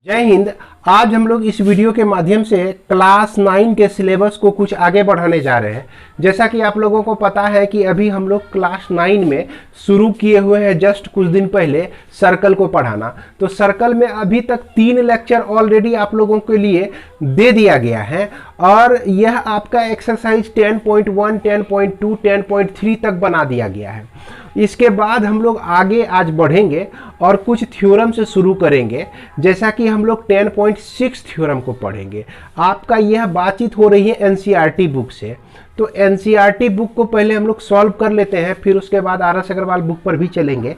जय हिंद। आज हम लोग इस वीडियो के माध्यम से क्लास 9 के सिलेबस को कुछ आगे बढ़ाने जा रहे हैं। जैसा कि आप लोगों को पता है कि अभी हम लोग क्लास 9 में शुरू किए हुए हैं जस्ट कुछ दिन पहले सर्कल को पढ़ाना। तो सर्कल में अभी तक 3 लेक्चर ऑलरेडी आप लोगों के लिए दे दिया गया है और यह आपका एक्सरसाइज 10.1, 10.2, 10.3 तक बना दिया गया है। इसके बाद हम लोग आगे आज बढ़ेंगे और कुछ थ्योरम से शुरू करेंगे, जैसा कि हम लोग 10.6 थ्योरम को पढ़ेंगे। आपका यह बातचीत हो रही है एनसीईआरटी बुक से, तो एनसीईआरटी बुक को पहले हम लोग सॉल्व कर लेते हैं, फिर उसके बाद आर.एस. अग्रवाल बुक पर भी चलेंगे।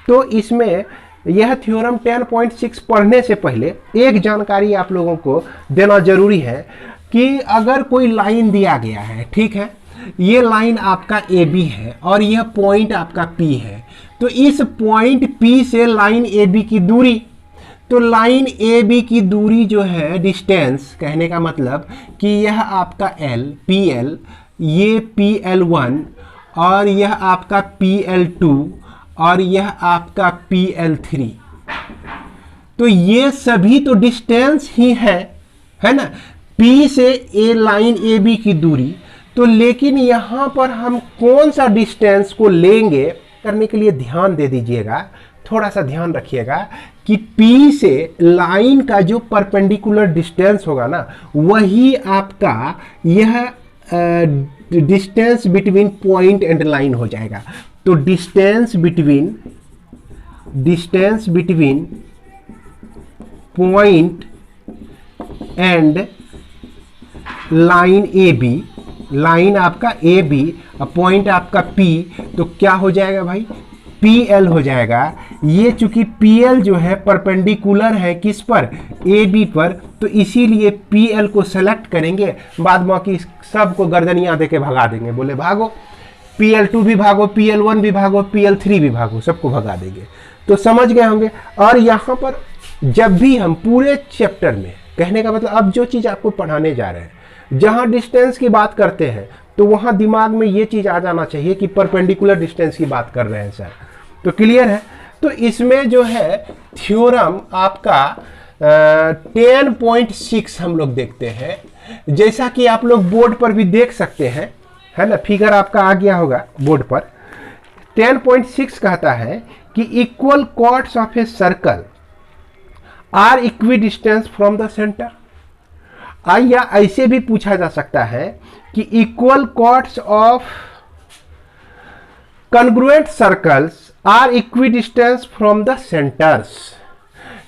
तो इसमें यह थ्योरम 10.6 पढ़ने से पहले एक जानकारी आप लोगों को देना जरूरी है कि अगर कोई लाइन दिया गया है, ठीक है, ये लाइन आपका ए बी है और यह पॉइंट आपका पी है, तो इस पॉइंट पी से लाइन ए बी की दूरी, तो लाइन ए बी की दूरी जो है डिस्टेंस, कहने का मतलब कि यह आपका एल पी एल, ये पी एल 1 और यह आपका पी एल 2 और यह आपका पी एल 3, तो ये सभी तो डिस्टेंस ही है ना, पी से ए लाइन ए बी की दूरी। तो लेकिन यहां पर हम कौन सा डिस्टेंस को लेंगे करने के लिए ध्यान दे दीजिएगा, थोड़ा सा ध्यान रखिएगा कि P से लाइन का जो परपेंडिकुलर डिस्टेंस होगा ना, वही आपका यह distance between point and line हो जाएगा। तो distance between point and line A B, line आपका ए बी, पॉइंट आपका पी, तो क्या हो जाएगा भाई, पी एल हो जाएगा। ये चूंकि पी एल जो है परपेंडिकुलर है किस पर, ए बी पर, तो इसीलिए पी एल को सेलेक्ट करेंगे, बाद बाकी सबको गर्दनियां देके भगा देंगे, बोले भागो, पी एल 2 भी भागो, पी एल 1 भी भागो, पी एल 3 भी भागो, सबको भगा देंगे। तो समझ गए होंगे। और यहाँ पर जब भी हम पूरे चैप्टर में, कहने का मतलब अब जो चीज़ आपको पढ़ाने जा रहे हैं, जहां डिस्टेंस की बात करते हैं तो वहां दिमाग में ये चीज आ जाना चाहिए कि परपेंडिकुलर डिस्टेंस की बात कर रहे हैं सर। तो क्लियर है। तो इसमें जो है थ्योरम आपका 10.6 हम लोग देखते हैं, जैसा कि आप लोग बोर्ड पर भी देख सकते हैं, है ना, फिगर आपका आ गया होगा बोर्ड पर। 10.6 कहता है कि equal chords of a circle are equi distance from the centre. या ऐसे भी पूछा जा सकता है कि equal chords of congruent circles are equi distance from the centres.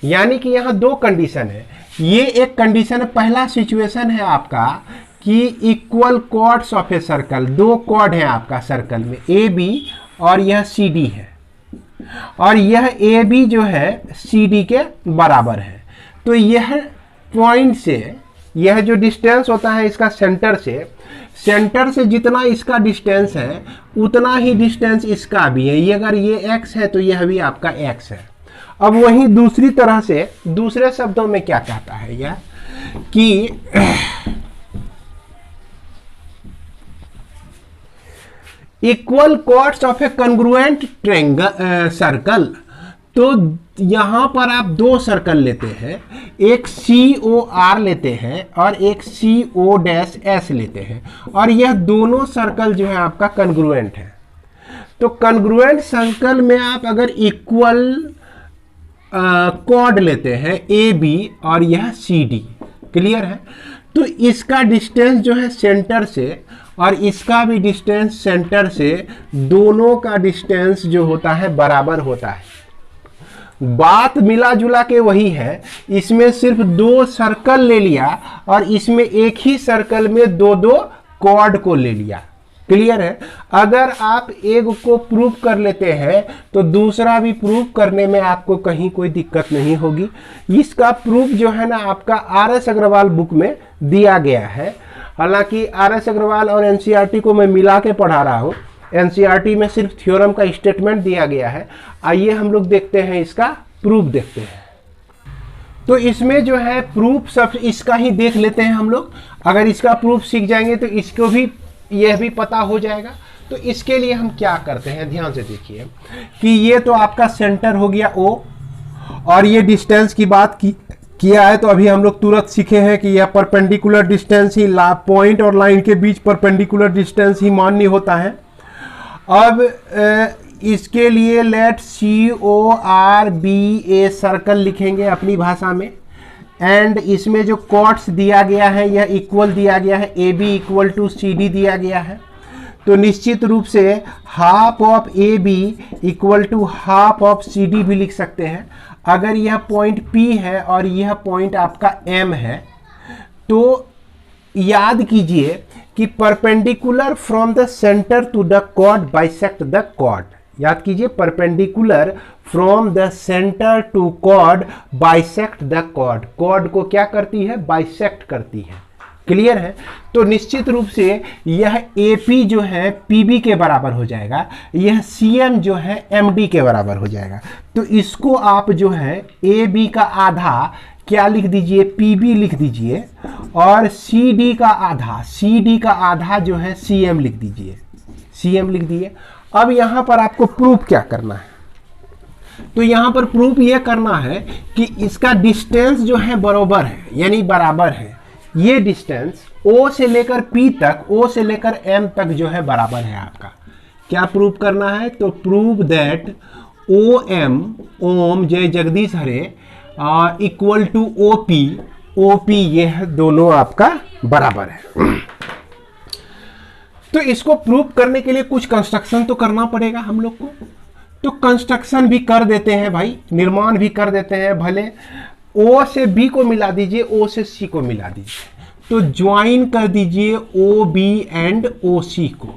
यानी कि यहां दो कंडीशन है। ये एक कंडीशन है, पहला सिचुएशन है आपका कि equal chords of a circle, दो कॉर्ड है आपका सर्कल में, ए बी और यह सी डी है, और यह ए बी जो है सी डी के बराबर है। तो यह पॉइंट से, यह जो डिस्टेंस होता है इसका सेंटर से जितना इसका डिस्टेंस है उतना ही डिस्टेंस इसका भी है। ये अगर ये x है तो यह भी आपका x है। अब वहीं दूसरी तरह से, दूसरे शब्दों में क्या कहता है यह कि equal chords of a congruent triangle circle. तो यहां पर आप दो सर्कल लेते हैं, एक COR लेते हैं और एक CO' लेते हैं, और यह दोनों सर्कल जो है आपका कॉन्ग्रुएंट है। तो कॉन्ग्रुएंट सर्कल में आप अगर इक्वल कॉर्ड लेते हैं AB और यह CD, क्लियर है, तो इसका डिस्टेंस जो है सेंटर से और इसका भी डिस्टेंस सेंटर से, दोनों का डिस्टेंस जो होता है बराबर होता है। बात मिला जुला के वही है। इसमें सिर्फ दो सर्कल ले लिया और इसमें एक ही सर्कल में दो दो कॉर्ड को ले लिया, क्लियर है। अगर आप एक को प्रूव कर लेते हैं तो दूसरा भी प्रूव करने में आपको कहीं कोई दिक्कत नहीं होगी। इसका प्रूफ जो है ना आपका आर.एस. अग्रवाल बुक में दिया गया है। हालांकि आर.एस. अग्रवाल और एनसीईआरटी को मैं मिला के पढ़ा रहा हूँ। एनसीईआरटी में सिर्फ थ्योरम का स्टेटमेंट दिया गया है। आइए हम लोग देखते हैं, इसका प्रूफ देखते हैं। तो इसमें जो है प्रूफ सब इसका ही देख लेते हैं हम लोग। अगर इसका प्रूफ सीख जाएंगे तो इसको भी, यह भी पता हो जाएगा। तो इसके लिए हम क्या करते हैं, ध्यान से देखिए कि ये तो आपका सेंटर हो गया O, और ये डिस्टेंस की बात की किया है तो अभी हम लोग तुरंत सीखे हैं कि यह परपेंडिकुलर डिस्टेंस ही पॉइंट और लाइन के बीच परपेंडिकुलर डिस्टेंस ही मान्य होता है। अब इसके लिए लेट CORB ए सर्कल लिखेंगे अपनी भाषा में, एंड इसमें जो कॉर्ड्स दिया गया है यह इक्वल दिया गया है, AB इक्वल टू CD दिया गया है। तो निश्चित रूप से half of AB equal to half of CD भी लिख सकते हैं। अगर यह पॉइंट P है और यह पॉइंट आपका M है तो याद कीजिए कि perpendicular from the centre to the chord bisect the chord. याद कीजिए, perpendicular from the centre to chord bisect the chord. Chord को क्या करती है? बाइसेक्ट करती है। क्लियर है? तो निश्चित रूप से यह AP जो है PB के बराबर हो जाएगा, यह CM जो है MD के बराबर हो जाएगा। तो इसको आप जो है AB का आधा क्या लिख दीजिए? PB लिख दीजिए, और CD का आधा जो है CM लिख दीजिए, CM लिख दिए। अब यहां पर आपको प्रूफ क्या करना है? तो यहां पर प्रूफ यह करना है कि इसका डिस्टेंस जो है बराबर है, यानी बराबर है। ये डिस्टेंस O से लेकर P तक, O से लेकर M तक जो है बराबर है आपका। क्या प्रूफ करना है? तो प्रूव दैट OM, ओम जय जगदीश हरे, इक्वल टू OP यह दोनों आपका बराबर है। तो इसको प्रूव करने के लिए कुछ कंस्ट्रक्शन तो करना पड़ेगा हम लोग को। तो कंस्ट्रक्शन भी कर देते हैं भाई, निर्माण भी कर देते हैं। भले O से B को मिला दीजिए, O से C को मिला दीजिए। तो ज्वाइन कर दीजिए OB एंड OC को।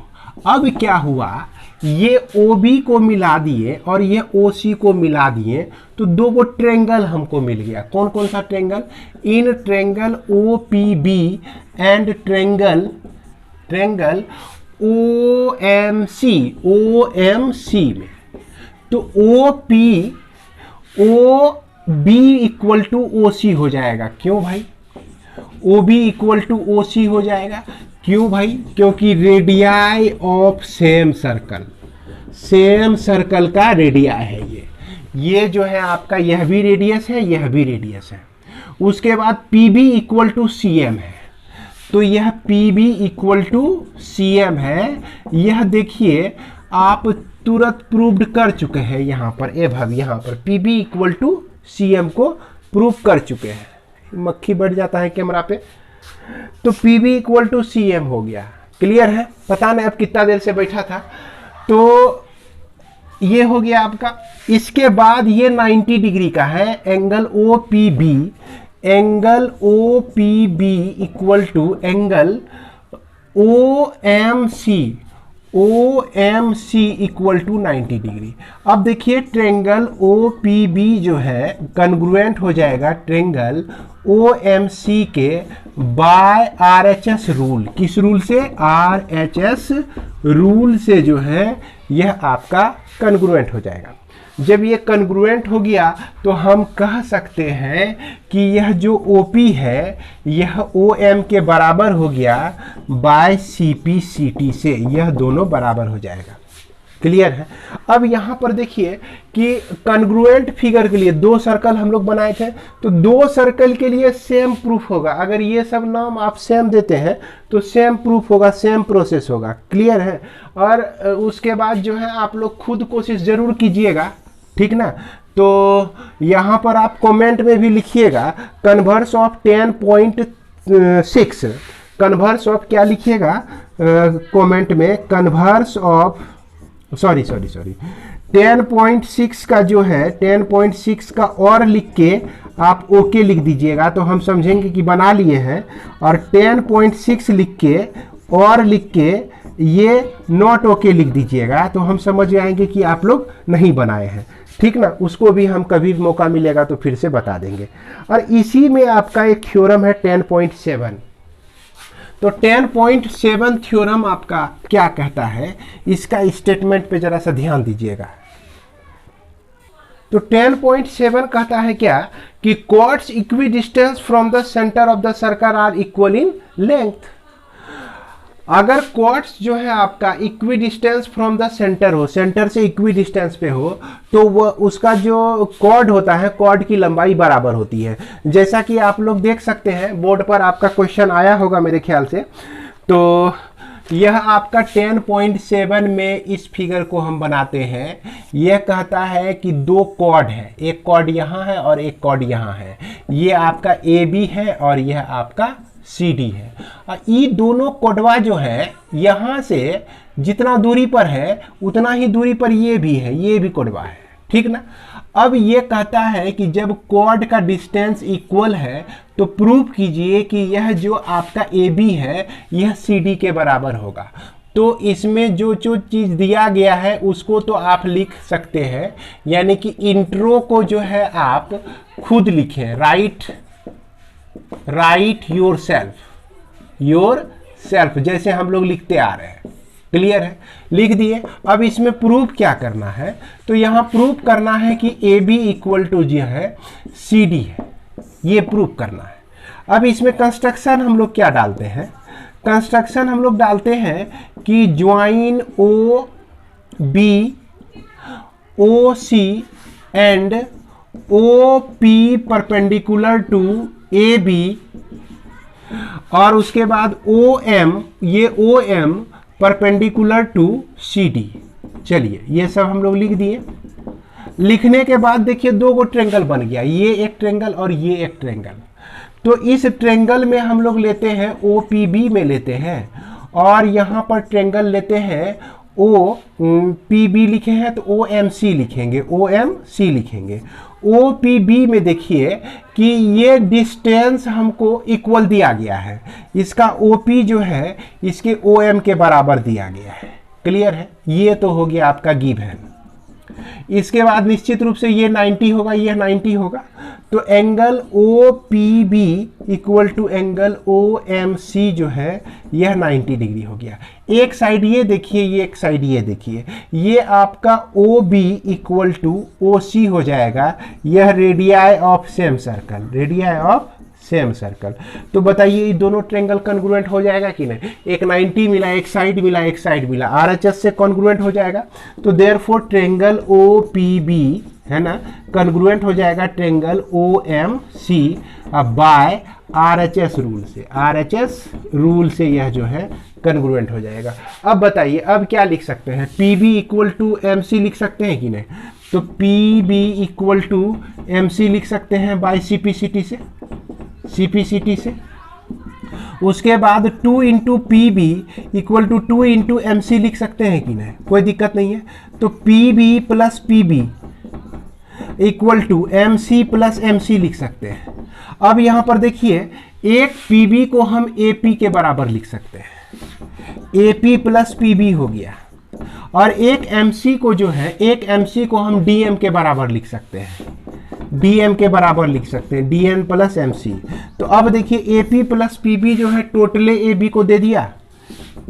अब क्या हुआ, ये OB को मिला दिए और ये OC को मिला दिए, तो दो वो ट्रेंगल हमको मिल गया। कौन कौन सा triangle? In triangle OPB and triangle OMC में। तो OB इक्वल टू OC हो जाएगा। क्यों भाई? OB इक्वल टू OC हो जाएगा। क्यों भाई? क्योंकि रेडियाई ऑफ सेम सर्कल का रेडियाई है ये जो है आपका, यह भी रेडियस है, यह भी रेडियस है। उसके बाद PB इक्वल टू CM है, तो यह PB इक्वल टू CM है। यह देखिए आप तुरंत प्रूव्ड कर चुके हैं यहाँ पर, यहाँ पर PB इक्वल टू CM को प्रूव कर चुके हैं। मक्खी बढ़ जाता है कैमरा पे। तो PB इक्वल टू CM हो गया। क्लियर है? पता नहीं अब कितना देर से बैठा था। तो ये हो गया आपका। इसके बाद ये 90 डिग्री का है, angle OPB equal to angle OMC equal to 90 degree. अब देखिए ट्रेंगल OPB जो है कन्ग्रुएंट हो जाएगा ट्रेंगल OMC के बाय RHS रूल। किस रूल से? RHS रूल से जो है यह आपका कन्ग्रुएंट हो जाएगा। जब ये कन्ग्रुएंट हो गया तो हम कह सकते हैं कि यह जो OP है यह OM के बराबर हो गया बाय CP/CT से, यह दोनों बराबर हो जाएगा। क्लियर है? अब यहाँ पर देखिए कि कन्ग्रुएंट फिगर के लिए दो सर्कल हम लोग बनाए थे, तो दो सर्कल के लिए सेम प्रूफ होगा। अगर ये सब नाम आप सेम देते हैं तो सेम प्रूफ होगा, सेम प्रोसेस होगा। क्लियर है? और उसके बाद जो है आप लोग खुद कोशिश जरूर कीजिएगा, ठीक ना? तो यहाँ पर आप कमेंट में भी लिखिएगा कन्वर्स ऑफ 10.6, कन्वर्स ऑफ क्या लिखिएगा कमेंट में? कन्वर्स ऑफ 10.6 का जो है 10.6 का और लिख के आप ओके लिख दीजिएगा, तो हम समझेंगे कि बना लिए हैं। और 10.6 लिख के और लिख के ये नॉट ओके लिख दीजिएगा, तो हम समझ जाएंगे कि आप लोग नहीं बनाए हैं। ठीक ना? उसको भी हम कभी मौका मिलेगा तो फिर से बता देंगे। और इसी में आपका एक थ्योरम है 10.7। तो 10.7 थ्योरम आपका क्या कहता है, इसका स्टेटमेंट पे जरा सा ध्यान दीजिएगा। तो 10.7 कहता है क्या कि chords equi distance from the centre of the circle are equal in length. अगर कॉर्ड्स जो है आपका equi distance from the centre हो, सेंटर से इक्वी डिस्टेंस पे हो, तो वह उसका जो कॉर्ड होता है, कॉर्ड की लंबाई बराबर होती है। जैसा कि आप लोग देख सकते हैं बोर्ड पर आपका क्वेश्चन आया होगा मेरे ख्याल से। तो यह आपका 10.7 में इस फिगर को हम बनाते हैं। यह कहता है कि दो कॉर्ड है, एक कॉर्ड यहाँ है और एक कॉर्ड यहाँ है। ये आपका AB है और यह आपका CD है। और ये दोनों कॉर्डवा जो है यहाँ से जितना दूरी पर है उतना ही दूरी पर ये भी है, ये भी कॉर्डवा है, ठीक ना। अब ये कहता है कि जब कॉर्ड का डिस्टेंस इक्वल है तो प्रूव कीजिए कि यह जो आपका AB है यह CD के बराबर होगा। तो इसमें जो जो चीज़ दिया गया है उसको तो आप लिख सकते हैं, यानी कि इंट्रो को जो है आप खुद लिखें। राइट योर सेल्फ जैसे हम लोग लिखते आ रहे हैं। क्लियर है, लिख दिए। अब इसमें प्रूफ क्या करना है, तो यहाँ प्रूफ करना है कि AB इक्वल टू जो है CD है, ये प्रूफ करना है। अब इसमें कंस्ट्रक्शन हम लोग क्या डालते हैं, कंस्ट्रक्शन हम लोग डालते हैं कि join OB OC and OP perpendicular to AB, और उसके बाद OM, ये OM परपेंडिकुलर टू CD। चलिए ये सब हम लोग लिख दिए। लिखने के बाद देखिए दो गो ट्रेंगल बन गया, ये एक ट्रेंगल और ये एक ट्रेंगल। तो इस ट्रेंगल में हम लोग लेते हैं OPB में लेते हैं, और यहाँ पर ट्रेंगल लेते हैं OPB लिखे हैं तो OMC लिखेंगे, OMC लिखेंगे। OPB में देखिए कि ये डिस्टेंस हमको इक्वल दिया गया है, इसका OP जो है इसके OM के बराबर दिया गया है। क्लियर है, ये तो हो गया आपका गिवन। इसके बाद निश्चित रूप से ये 90 होगा, ये 90 होगा, तो angle OPB equal to angle OMC जो है यह 90 डिग्री हो गया। एक साइड ये देखिए, ये एक साइड ये देखिए, ये आपका OB इक्वल टू OC हो जाएगा। यह radii of same circle, radii of same circle. तो बताइए ये दोनों ट्रेंगल कॉन्ग्रुएंट हो जाएगा कि नहीं। एक 90 मिला, एक साइड मिला, एक साइड मिला, RHS से कॉन्ग्रुएंट हो जाएगा। तो देयरफॉर ट्रेंगल OPB है ना कॉन्ग्रुएंट हो जाएगा triangle OMC by RHS rule से, RHS रूल से यह जो है कॉन्ग्रुएंट हो जाएगा। अब बताइए अब क्या लिख सकते हैं, PB इक्वल टू MC लिख सकते हैं कि नहीं। तो PB इक्वल टू MC लिख सकते हैं बाय CPCT से, CPCT से। उसके बाद 2 into PB equal to 2 into MC लिख सकते हैं कि नहीं, कोई दिक्कत नहीं है। तो PB plus PB equal to MC plus MC लिख सकते हैं। अब यहाँ पर देखिए एक PB को हम AP के बराबर लिख सकते हैं, AP प्लस PB हो गया, और एक MC को जो है, एक MC को हम DM के बराबर लिख सकते हैं, DM के बराबर लिख सकते हैं, DN प्लस MC। तो अब देखिए AP प्लस PB जो है टोटले AB को दे दिया,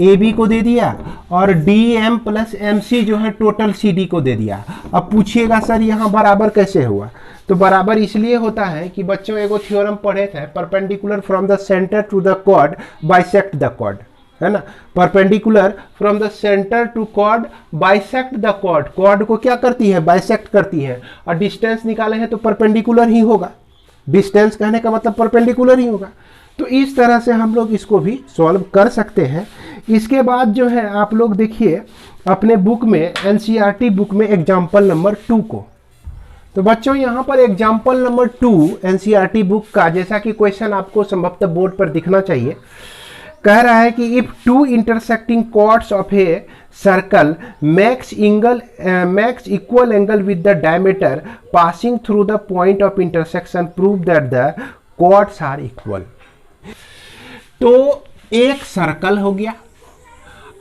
AB को दे दिया, और DM प्लस MC जो है टोटल CD को दे दिया। अब पूछिएगा सर यहाँ बराबर कैसे हुआ, तो बराबर इसलिए होता है कि बच्चों एगो थ्योरम पढ़े थे, perpendicular from the centre to the chord bisect the chord, है ना। Perpendicular from the centre to chord bisect the chord, chord को क्या करती है, बाइसेक्ट करती है, और डिस्टेंस निकाले हैं तो परपेंडिकुलर ही होगा, डिस्टेंस कहने का मतलब परपेंडिकुलर ही होगा। तो इस तरह से हम लोग इसको भी सॉल्व कर सकते हैं। इसके बाद जो है आप लोग देखिए अपने बुक में, NCERT बुक में एग्जाम्पल नंबर 2 को। तो बच्चों यहाँ पर एग्जाम्पल नंबर 2 NCERT बुक का, जैसा कि क्वेश्चन आपको संभवतः बोर्ड पर दिखना चाहिए, कह रहा है कि if two intersecting chords of a circle makes equal angle with the diameter passing through the point of intersection, prove that the chords are equal। तो एक सर्कल हो गया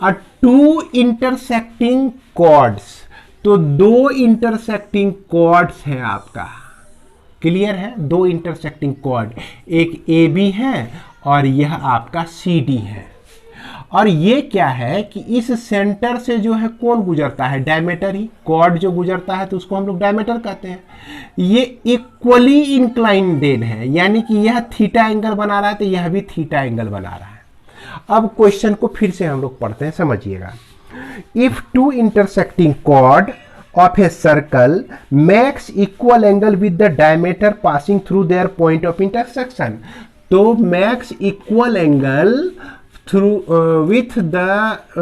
और टू इंटरसेक्टिंग कॉर्ड्स, तो दो इंटरसेक्टिंग कॉर्ड्स है आपका। Clear है, दो इंटरसेक्टिंग कॉर्ड, एक AB है और यह आपका CD है। और ये क्या है कि इस सेंटर से जो है कौन गुजरता है, डायमीटर ही, कॉर्ड जो गुजरता है तो उसको हम लोग डायमीटर कहते हैं। ये इक्वली इंक्लाइंडेड है, यानी कि यह थीटा एंगल बना रहा है तो यह भी थीटा एंगल बना रहा है। अब क्वेश्चन को फिर से हम लोग पढ़ते हैं, समझिएगा। If two intersecting chord of a circle makes equal angle with the diameter passing through their point of intersection, तो makes equal angle through with the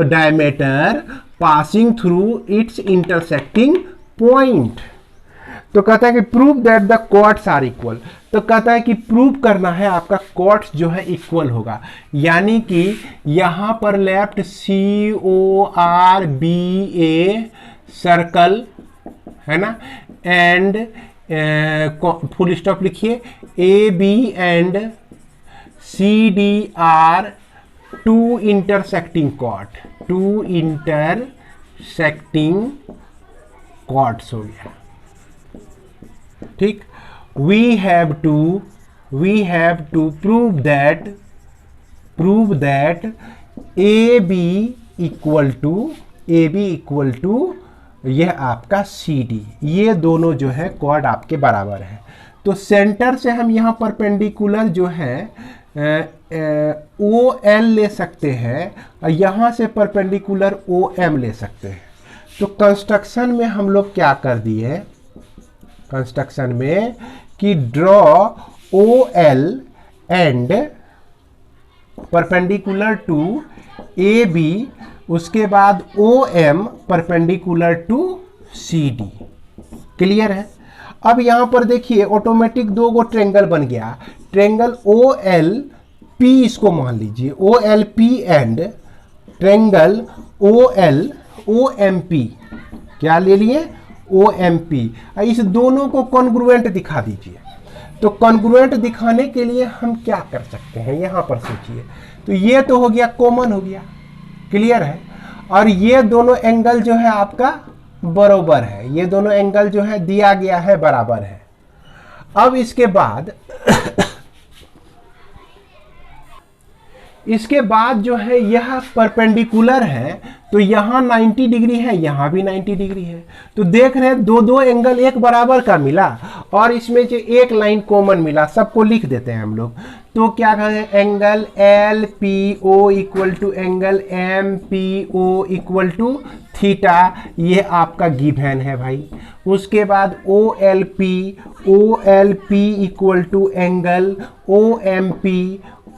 diameter passing through its intersecting point। तो कहता है कि prove that the chords are equal, तो कहता है कि prove करना है आपका कॉर्ड्स जो है इक्वल होगा, यानी कि यहां पर लेफ्ट CORBA सर्कल है ना, एंड फुल स्टॉप लिखिए, AB and CD are two intersecting chord, two intersecting chords हो गया, ठीक। We have to prove that AB equal to यह आपका CD, ये दोनों जो है कॉर्ड आपके बराबर है। तो सेंटर से हम यहाँ परपेंडिकुलर जो है OL ले सकते हैं और यहाँ से परपेंडिकुलर OM ले सकते हैं। तो कंस्ट्रक्शन में हम लोग क्या कर दिए, कंस्ट्रक्शन में कि draw OL and perpendicular to AB, उसके बाद OM perpendicular to CD। Clear है। अब यहां पर देखिए ऑटोमेटिक दो गो ट्रेंगल बन गया, ट्रेंगल OLP इसको मान लीजिए, OLP एंड ट्रेंगल OMP, क्या ले लिए, OMP। इस दोनों को कॉन्ग्रुएंट दिखा दीजिए। तो कॉन्ग्रुएंट दिखाने के लिए हम क्या कर सकते हैं, यहां पर सोचिए। तो ये तो हो गया, कॉमन हो गया, क्लियर है। और ये दोनों एंगल जो है आपका बराबर है, ये दोनों एंगल जो है दिया गया है बराबर है। अब इसके बाद जो है यह परपेंडिकुलर है, तो यहां 90 डिग्री है, यहां भी 90 डिग्री है। तो देख रहे हैं दो एंगल एक बराबर का मिला और इसमें जो एक लाइन कॉमन मिला, सबको लिख देते हैं हम लोग। तो क्या कहें, angle LPO equal to angle MPO equal to theta, ये आपका गिवन है भाई। उसके बाद OLP equal to angle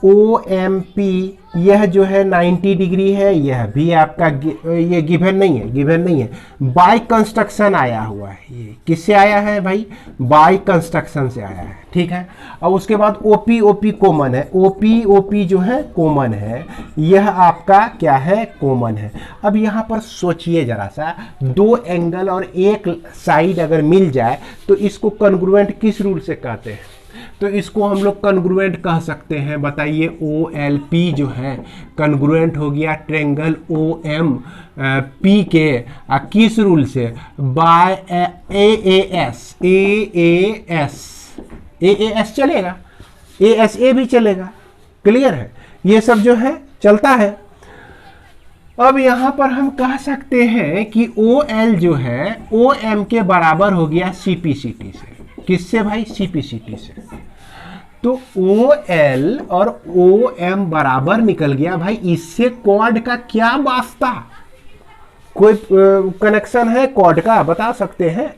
OMP, यह जो है 90 डिग्री है, यह भी आपका ये गिवन नहीं है, बाय कंस्ट्रक्शन आया हुआ है। ये किससे आया है भाई, बाय कंस्ट्रक्शन से आया है, ठीक है। और उसके बाद OP कॉमन है, OP जो है कॉमन है, यह आपका क्या है, कॉमन है। अब यहाँ पर सोचिए जरा सा, दो एंगल और एक साइड अगर मिल जाए तो इसको कॉन्ग्रुएंट किस रूल से कहते हैं, तो इसको हम लोग कॉन्ग्रुएंट कह सकते हैं, बताइए। OLP जो है कॉन्ग्रुएंट हो गया ट्रेंगल OMP के किस रूल से, बाय AAS चलेगा, ASA भी चलेगा, क्लियर है। ये सब जो है चलता है। अब यहां पर हम कह सकते हैं कि OL जो है OM के बराबर हो गया CPCT से। किससे भाई, CPCT से। तो OL और OM बराबर निकल गया भाई, इससे कॉर्ड का क्या वास्ता, कोई कनेक्शन है कॉर्ड का, बता सकते हैं।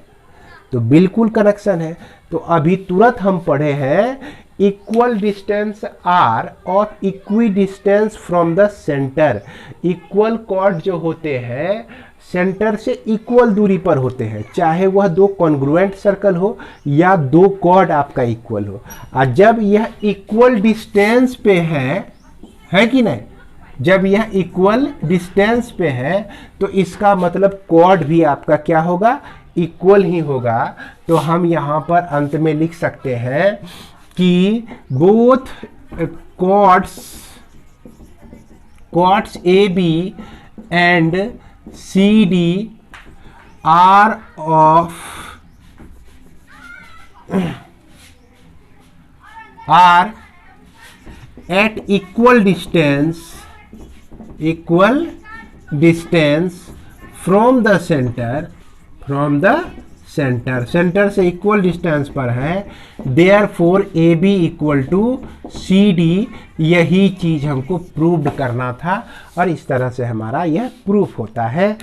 तो बिल्कुल कनेक्शन है। तो अभी तुरंत हम पढ़े हैं इक्वल डिस्टेंस R और equi distance from the centre. Equal cord जो होते हैं सेंटर से इक्वल दूरी पर होते हैं, चाहे वह दो कॉन्ग्रुएंट सर्कल हो या दो कॉर्ड आपका इक्वल हो। और जब यह इक्वल डिस्टेंस पे है कि नहीं, जब यह इक्वल डिस्टेंस पे है तो इसका मतलब कॉर्ड भी आपका क्या होगा, इक्वल ही होगा। तो हम यहाँ पर अंत में लिख सकते हैं कि both chords AB and CD are at equal distance from the centre, centre से इक्वल डिस्टेंस पर है, therefore A B equal to C D. यही चीज हमको प्रूव करना था और इस तरह से हमारा यह प्रूफ होता है।